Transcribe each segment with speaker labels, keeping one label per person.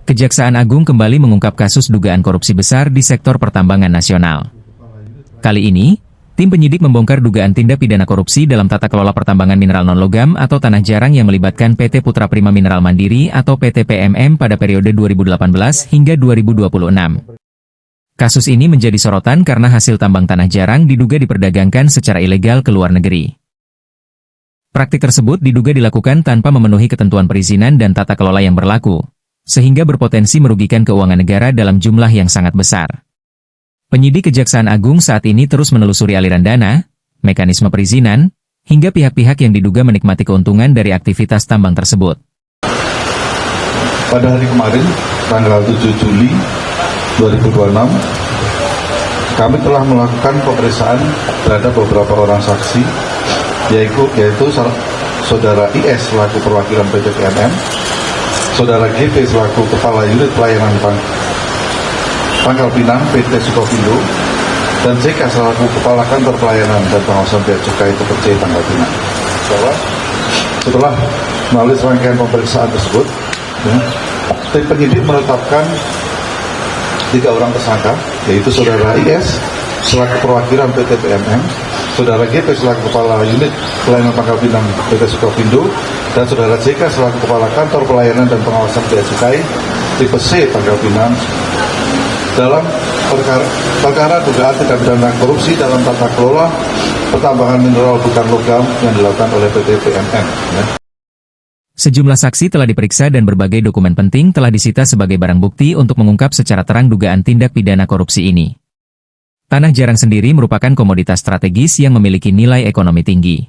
Speaker 1: Kejaksaan Agung kembali mengungkap kasus dugaan korupsi besar di sektor pertambangan nasional. Kali ini, tim penyidik membongkar dugaan tindak pidana korupsi dalam tata kelola pertambangan mineral non-logam atau tanah jarang yang melibatkan PT Putra Prima Mineral Mandiri atau PT PMM pada periode 2018 hingga 2026. Kasus ini menjadi sorotan karena hasil tambang tanah jarang diduga diperdagangkan secara ilegal ke luar negeri. Praktik tersebut diduga dilakukan tanpa memenuhi ketentuan perizinan dan tata kelola yang berlaku, sehingga berpotensi merugikan keuangan negara dalam jumlah yang sangat besar. Penyidik Kejaksaan Agung saat ini terus menelusuri aliran dana, mekanisme perizinan, hingga pihak-pihak yang diduga menikmati keuntungan dari aktivitas tambang tersebut.
Speaker 2: Pada hari kemarin, tanggal 7 Juli 2026, kami telah melakukan pemeriksaan terhadap beberapa orang saksi, yaitu Saudara IS selaku perwakilan PT PMM, Saudara GP selaku Kepala Unit Pelayanan Pangkal Pinang PT Sukovindo, dan CK selaku Kepala Kantor Pelayanan dan Pengawasan Bea Cukai TPC Pangkal Pinang. Setelah melalui serangkaian pemeriksaan tersebut, tim penyidik menetapkan 3 orang tersangka, yaitu Saudara IS selaku perwakilan PT PMM, Saudara GP selaku Kepala Unit Pelayanan Pangkal Pinang PT Sukovindo, dan Saudara JK selaku Kepala Kantor Pelayanan dan Pengawasan Bea Cukai Tipe C Pangkal Pinang dalam perkara dugaan tindak pidana korupsi dalam tata kelola pertambangan mineral bukan logam yang dilakukan oleh PT PMM.
Speaker 1: Sejumlah saksi telah diperiksa dan berbagai dokumen penting telah disita sebagai barang bukti untuk mengungkap secara terang dugaan tindak pidana korupsi ini. Tanah jarang sendiri merupakan komoditas strategis yang memiliki nilai ekonomi tinggi.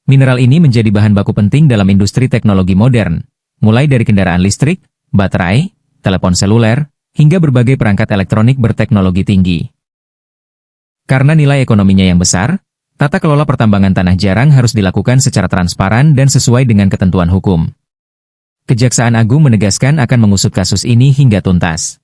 Speaker 1: Mineral ini menjadi bahan baku penting dalam industri teknologi modern, mulai dari kendaraan listrik, baterai, telepon seluler, hingga berbagai perangkat elektronik berteknologi tinggi. Karena nilai ekonominya yang besar, tata kelola pertambangan tanah jarang harus dilakukan secara transparan dan sesuai dengan ketentuan hukum. Kejaksaan Agung menegaskan akan mengusut kasus ini hingga tuntas.